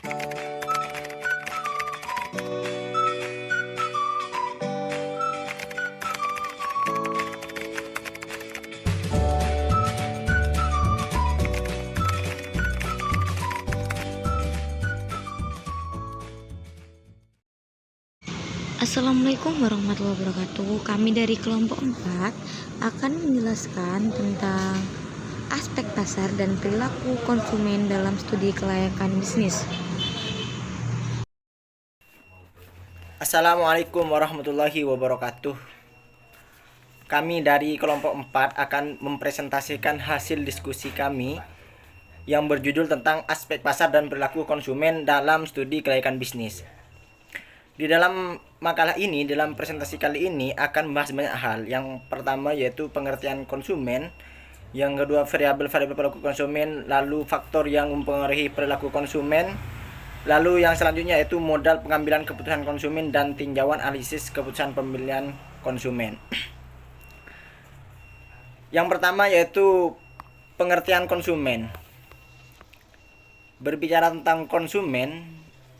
Assalamualaikum warahmatullahi wabarakatuh. Kami dari kelompok 4 akan menjelaskan tentang aspek pasar dan perilaku konsumen dalam studi kelayakan bisnis. Assalamualaikum warahmatullahi wabarakatuh. Kami dari kelompok 4 akan mempresentasikan hasil diskusi kami yang berjudul tentang aspek pasar dan perilaku konsumen dalam studi kelayakan bisnis. Di dalam makalah ini, dalam presentasi kali ini akan membahas banyak hal. Yang pertama yaitu pengertian konsumen, yang kedua variabel-variabel perilaku konsumen, lalu faktor yang mempengaruhi perilaku konsumen, lalu yang selanjutnya yaitu modal pengambilan keputusan konsumen dan tinjauan analisis keputusan pemilihan konsumen. Yang pertama yaitu pengertian konsumen. Berbicara tentang konsumen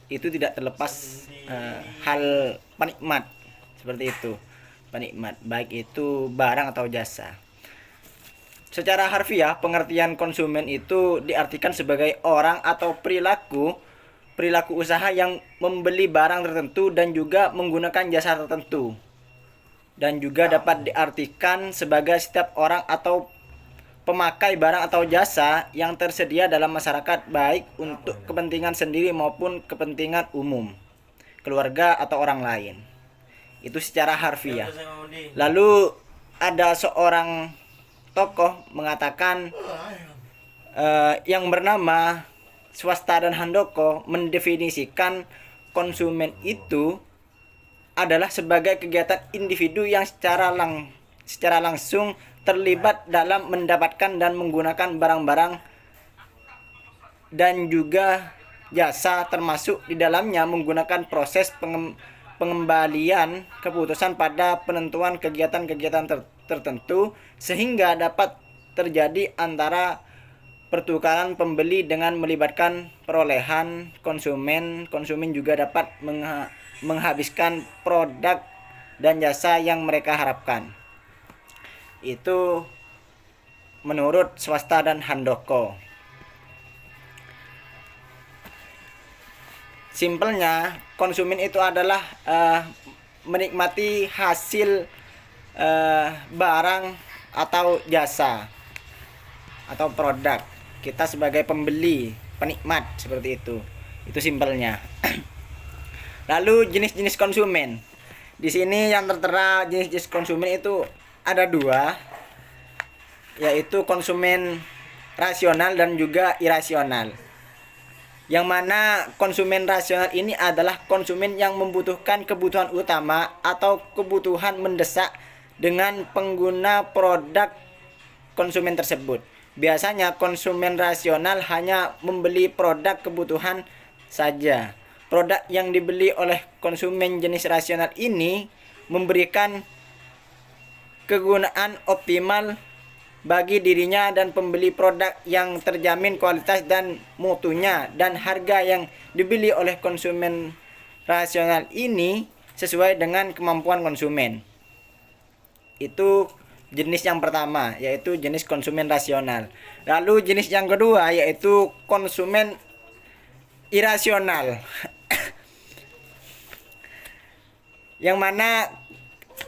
itu tidak terlepas hal penikmat, seperti itu. Penikmat, baik itu barang atau jasa. Secara harfiah, pengertian konsumen itu diartikan sebagai orang atau perilaku usaha yang membeli barang tertentu dan juga menggunakan jasa tertentu. Dan juga dapat diartikan sebagai setiap orang atau pemakai barang atau jasa yang tersedia dalam masyarakat, baik untuk kepentingan sendiri maupun kepentingan umum, keluarga atau orang lain. Itu secara harfiah. Lalu ada seorang tokoh mengatakan yang bernama Swasta dan Handoko mendefinisikan konsumen itu adalah sebagai kegiatan individu yang secara langsung terlibat dalam mendapatkan dan menggunakan barang-barang dan juga jasa, termasuk di dalamnya menggunakan proses pengembalian keputusan pada penentuan kegiatan-kegiatan tertentu, sehingga dapat terjadi antara pertukaran pembeli dengan melibatkan perolehan konsumen. Konsumen juga dapat menghabiskan produk dan jasa yang mereka harapkan. Itu menurut Swasta dan Handoko. Simpelnya, konsumen itu adalah menikmati hasil barang atau jasa atau produk. Kita sebagai pembeli, penikmat, seperti itu. Itu simpelnya. Lalu jenis-jenis konsumen. Di sini yang tertera jenis-jenis konsumen itu ada dua, yaitu konsumen rasional dan juga irasional. Yang mana konsumen rasional ini adalah konsumen yang membutuhkan kebutuhan utama atau kebutuhan mendesak dengan pengguna produk konsumen tersebut. Biasanya konsumen rasional hanya membeli produk kebutuhan saja. Produk yang dibeli oleh konsumen jenis rasional ini memberikan kegunaan optimal bagi dirinya dan pembeli produk yang terjamin kualitas dan mutunya, dan harga yang dibeli oleh konsumen rasional ini sesuai dengan kemampuan konsumen. Itu jenis yang pertama, yaitu jenis konsumen rasional. Lalu jenis yang kedua yaitu konsumen irasional. Yang mana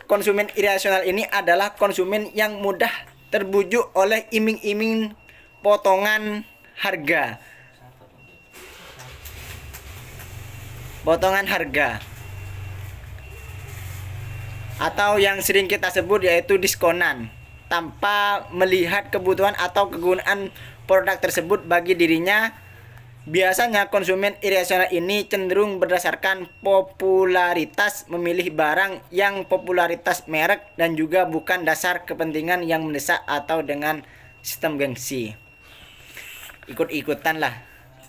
konsumen irasional ini adalah konsumen yang mudah terbujuk oleh iming-iming potongan harga. Atau yang sering kita sebut yaitu diskonan, tanpa melihat kebutuhan atau kegunaan produk tersebut bagi dirinya. Biasanya konsumen irasional ini cenderung berdasarkan popularitas memilih barang yang popularitas merek dan juga bukan dasar kepentingan yang mendesak atau dengan sistem gengsi. Ikut-ikutan lah,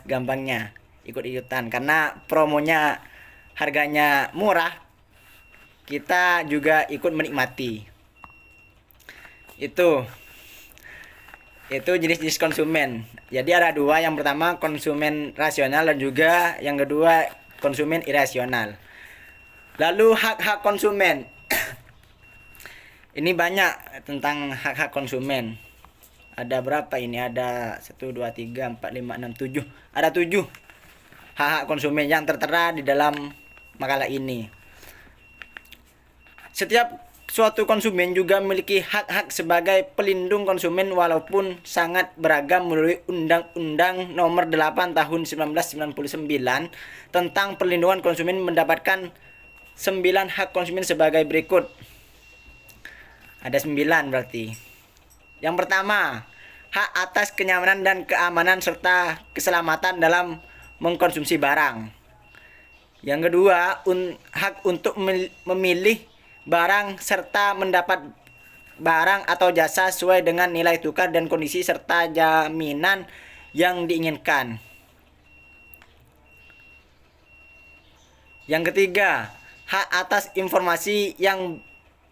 gampangnya ikut-ikutan, karena promonya harganya murah, kita juga ikut menikmati. Itu. Itu jenis-jenis konsumen. Jadi ada dua, yang pertama konsumen rasional dan juga yang kedua konsumen irasional. Lalu hak-hak konsumen. Ini banyak tentang hak-hak konsumen. Ada berapa ini? Ada 1, 2, 3, 4, 5, 6, 7. Ada 7 hak-hak konsumen yang tertera di dalam makalah ini. Setiap suatu konsumen juga memiliki hak-hak sebagai pelindung konsumen walaupun sangat beragam melalui Undang-Undang Nomor 8 Tahun 1999 tentang perlindungan konsumen mendapatkan 9 hak konsumen sebagai berikut. Ada 9 berarti. Yang pertama, hak atas kenyamanan dan keamanan serta keselamatan dalam mengkonsumsi barang. Yang kedua, hak untuk memilih barang serta mendapat barang atau jasa sesuai dengan nilai tukar dan kondisi serta jaminan yang diinginkan. Yang ketiga, hak atas informasi yang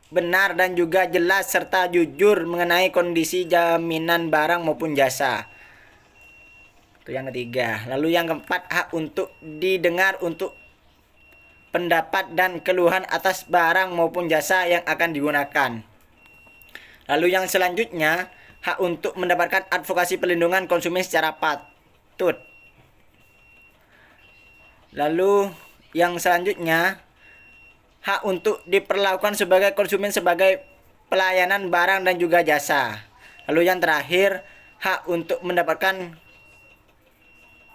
benar dan juga jelas serta jujur mengenai kondisi jaminan barang maupun jasa. Itu yang ketiga. Lalu yang keempat, hak untuk didengar untuk pendapat dan keluhan atas barang maupun jasa yang akan digunakan. Lalu yang selanjutnya, hak untuk mendapatkan advokasi perlindungan konsumen secara patut. Lalu yang selanjutnya, hak untuk diperlakukan sebagai konsumen sebagai pelayanan barang dan juga jasa. Lalu yang terakhir, hak untuk mendapatkan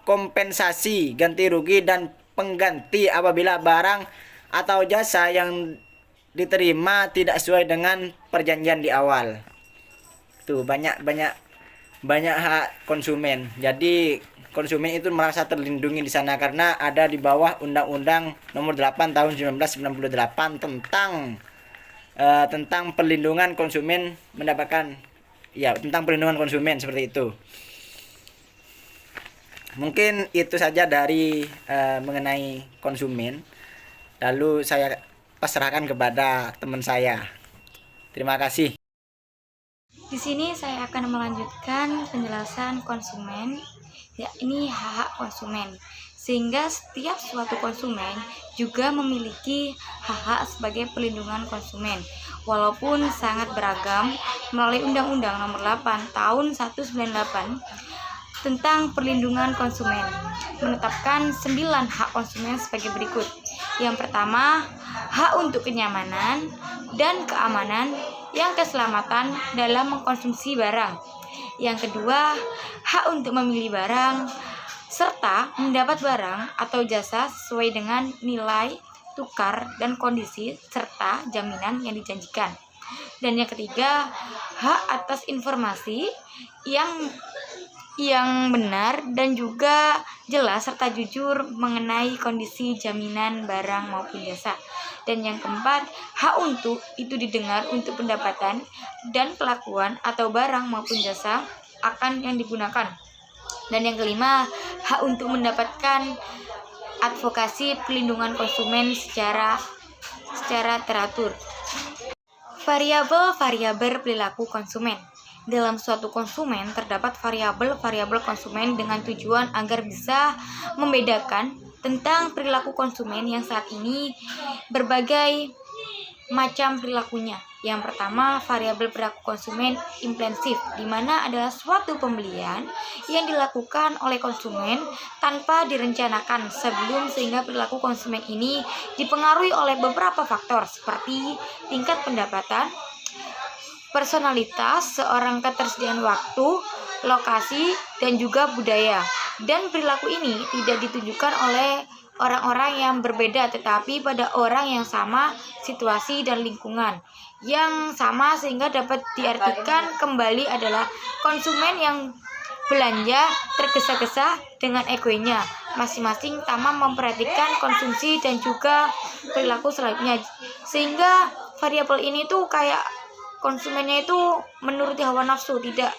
kompensasi, ganti rugi dan pengganti apabila barang atau jasa yang diterima tidak sesuai dengan perjanjian di awal. Tuh banyak hak konsumen. Jadi konsumen itu merasa terlindungi di sana karena ada di bawah Undang-Undang Nomor 8 Tahun 1998 tentang perlindungan konsumen tentang perlindungan konsumen seperti itu. Mungkin itu saja dari mengenai konsumen. Lalu saya pasrahkan kepada teman saya. Terima kasih. Di sini saya akan melanjutkan penjelasan konsumen, yakni hak konsumen. Sehingga setiap suatu konsumen juga memiliki hak-hak sebagai pelindungan konsumen. Walaupun sangat beragam melalui Undang-Undang Nomor 8 Tahun 1998 tentang perlindungan konsumen, menetapkan 9 hak konsumen sebagai berikut. Yang pertama, hak untuk kenyamanan dan keamanan yang keselamatan dalam mengkonsumsi barang. Yang kedua, hak untuk memilih barang serta mendapat barang atau jasa sesuai dengan nilai tukar dan kondisi serta jaminan yang dijanjikan. Dan yang ketiga, hak atas informasi yang benar dan juga jelas serta jujur mengenai kondisi jaminan barang maupun jasa. Dan yang keempat, hak untuk itu didengar untuk pendapatan dan kelakuan atau barang maupun jasa akan yang digunakan. Dan yang kelima, hak untuk mendapatkan advokasi perlindungan konsumen secara teratur. Variabel-variabel perilaku konsumen. Dalam suatu konsumen terdapat variabel-variabel konsumen dengan tujuan agar bisa membedakan tentang perilaku konsumen yang saat ini berbagai macam perilakunya. Yang pertama, variabel perilaku konsumen impulsif, di mana adalah suatu pembelian yang dilakukan oleh konsumen tanpa direncanakan sebelum, sehingga perilaku konsumen ini dipengaruhi oleh beberapa faktor seperti tingkat pendapatan, personalitas seorang, ketersediaan waktu, lokasi, dan juga budaya. Dan perilaku ini tidak ditunjukkan oleh orang-orang yang berbeda, tetapi pada orang yang sama situasi dan lingkungan yang sama, sehingga dapat diartikan kembali adalah konsumen yang belanja tergesa-gesa dengan egonya masing-masing tanpa memperhatikan konsumsi dan juga perilaku selanjutnya. Sehingga variabel ini tuh kayak konsumennya itu menuruti hawa nafsu, tidak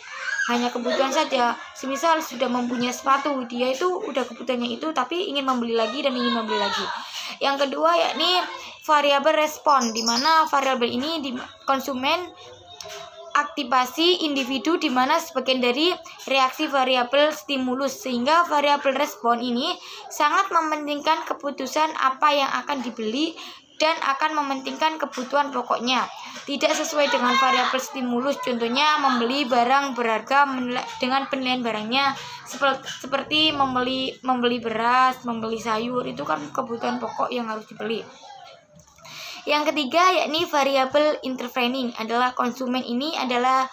hanya kebutuhan saja. Semisal sudah mempunyai sepatu, dia itu udah kebutuhannya itu tapi ingin membeli lagi dan ingin membeli lagi. Yang kedua yakni variabel respon, di mana variabel ini konsumen aktivasi individu di mana sebagian dari reaksi variabel stimulus, sehingga variabel respon ini sangat mementingkan keputusan apa yang akan dibeli dan akan mementingkan kebutuhan pokoknya, tidak sesuai dengan variabel stimulus. Contohnya membeli barang berharga dengan penilaian barangnya, seperti membeli beras, membeli sayur, itu kan kebutuhan pokok yang harus dibeli. Yang ketiga yakni variabel intervening adalah konsumen. Ini adalah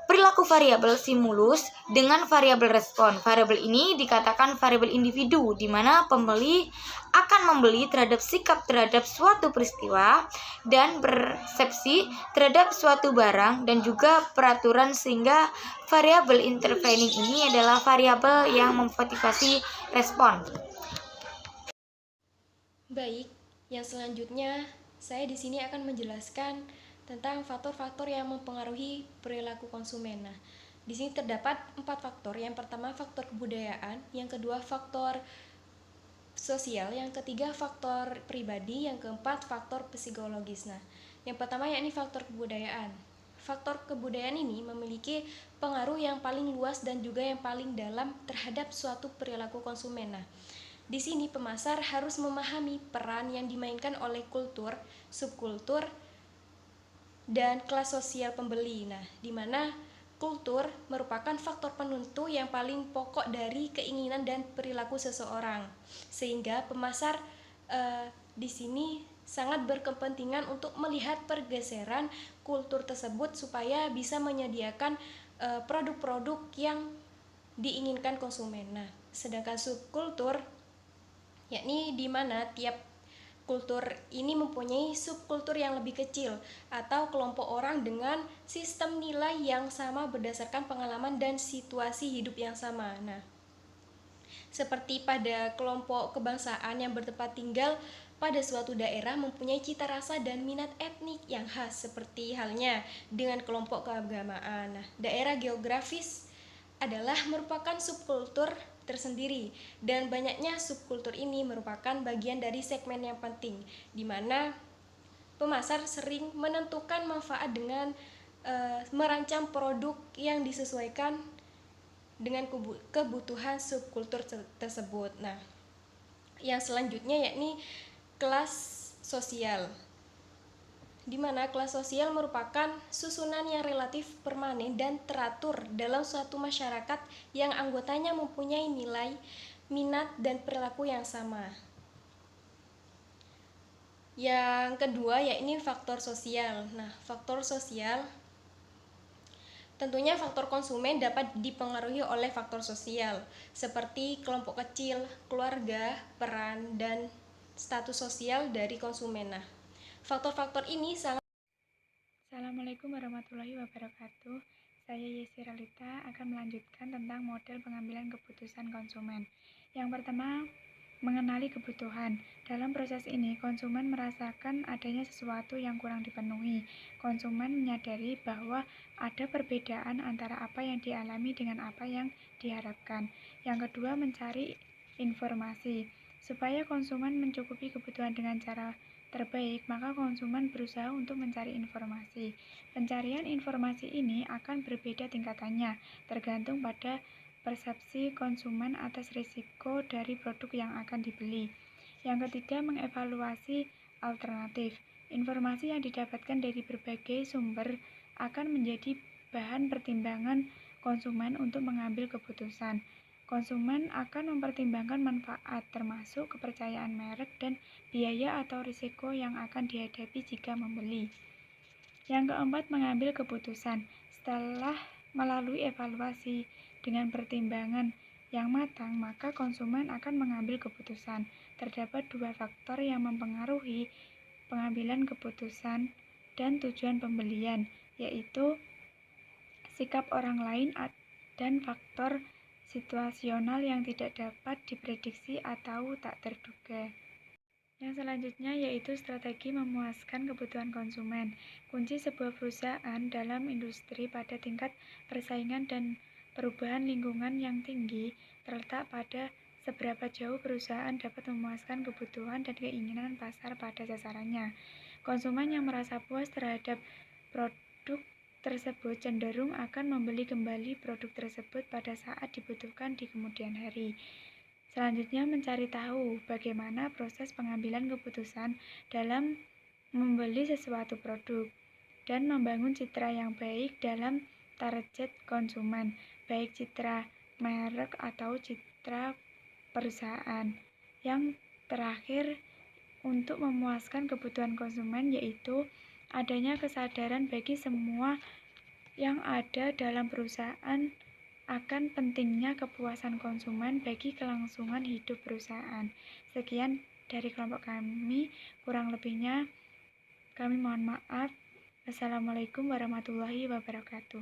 perilaku variabel stimulus dengan variabel respon. Variabel ini dikatakan variabel individu, di mana pembeli akan membeli terhadap sikap terhadap suatu peristiwa dan persepsi terhadap suatu barang dan juga peraturan, sehingga variabel intervening ini adalah variabel yang memotivasi respon. Baik, yang selanjutnya saya di sini akan menjelaskan tentang faktor-faktor yang mempengaruhi perilaku konsumen. Nah, di sini terdapat 4 faktor. Yang pertama faktor kebudayaan, yang kedua faktor sosial, yang ketiga faktor pribadi, yang keempat faktor psikologis. Nah, yang pertama yakni faktor kebudayaan. Faktor kebudayaan ini memiliki pengaruh yang paling luas dan juga yang paling dalam terhadap suatu perilaku konsumen. Nah, di sini pemasar harus memahami peran yang dimainkan oleh kultur, subkultur, dan kelas sosial pembeli. Nah, di mana kultur merupakan faktor penentu yang paling pokok dari keinginan dan perilaku seseorang, sehingga pemasar di sini sangat berkepentingan untuk melihat pergeseran kultur tersebut supaya bisa menyediakan produk-produk yang diinginkan konsumen. Nah, sedangkan subkultur yakni di mana tiap kultur ini mempunyai subkultur yang lebih kecil atau kelompok orang dengan sistem nilai yang sama berdasarkan pengalaman dan situasi hidup yang sama. Nah, seperti pada kelompok kebangsaan yang bertempat tinggal pada suatu daerah mempunyai cita rasa dan minat etnik yang khas, seperti halnya dengan kelompok keagamaan. Nah, daerah geografis adalah merupakan subkultur tersendiri, dan banyaknya subkultur ini merupakan bagian dari segmen yang penting, di mana pemasar sering menentukan manfaat dengan merancang produk yang disesuaikan dengan kebutuhan subkultur tersebut. Nah, yang selanjutnya yakni kelas sosial, di mana kelas sosial merupakan susunan yang relatif permanen dan teratur dalam suatu masyarakat yang anggotanya mempunyai nilai, minat, dan perilaku yang sama. Yang kedua yakni faktor sosial. Nah, faktor sosial tentunya faktor konsumen dapat dipengaruhi oleh faktor sosial seperti kelompok kecil, keluarga, peran, dan status sosial dari konsumen. Nah, faktor-faktor ini sangat. Assalamualaikum warahmatullahi wabarakatuh. Saya Yesi Ralita akan melanjutkan tentang model pengambilan keputusan konsumen. Yang pertama, mengenali kebutuhan. Dalam proses ini, konsumen merasakan adanya sesuatu yang kurang dipenuhi. Konsumen menyadari bahwa ada perbedaan antara apa yang dialami dengan apa yang diharapkan. Yang kedua, mencari informasi. Supaya konsumen mencukupi kebutuhan dengan cara terbaik, maka konsumen berusaha untuk mencari informasi. Pencarian informasi ini akan berbeda tingkatannya, tergantung pada persepsi konsumen atas risiko dari produk yang akan dibeli. Yang ketiga, mengevaluasi alternatif. Informasi yang didapatkan dari berbagai sumber akan menjadi bahan pertimbangan konsumen untuk mengambil keputusan. Konsumen akan mempertimbangkan manfaat, termasuk kepercayaan merek dan biaya atau risiko yang akan dihadapi jika membeli. Yang keempat, mengambil keputusan. Setelah melalui evaluasi dengan pertimbangan yang matang, maka konsumen akan mengambil keputusan. Terdapat 2 faktor yang mempengaruhi pengambilan keputusan dan tujuan pembelian, yaitu sikap orang lain dan faktor situasional yang tidak dapat diprediksi atau tak terduga. Yang selanjutnya yaitu strategi memuaskan kebutuhan konsumen. Kunci sebuah perusahaan dalam industri pada tingkat persaingan dan perubahan lingkungan yang tinggi terletak pada seberapa jauh perusahaan dapat memuaskan kebutuhan dan keinginan pasar pada sasarannya. Konsumen yang merasa puas terhadap produk tersebut cenderung akan membeli kembali produk tersebut pada saat dibutuhkan di kemudian hari. Selanjutnya, mencari tahu bagaimana proses pengambilan keputusan dalam membeli sesuatu produk dan membangun citra yang baik dalam target konsumen, baik citra merek atau citra perusahaan. Yang terakhir, untuk memuaskan kebutuhan konsumen, yaitu adanya kesadaran bagi semua yang ada dalam perusahaan akan pentingnya kepuasan konsumen bagi kelangsungan hidup perusahaan. Sekian dari kelompok kami, kurang lebihnya kami mohon maaf. Wassalamualaikum warahmatullahi wabarakatuh.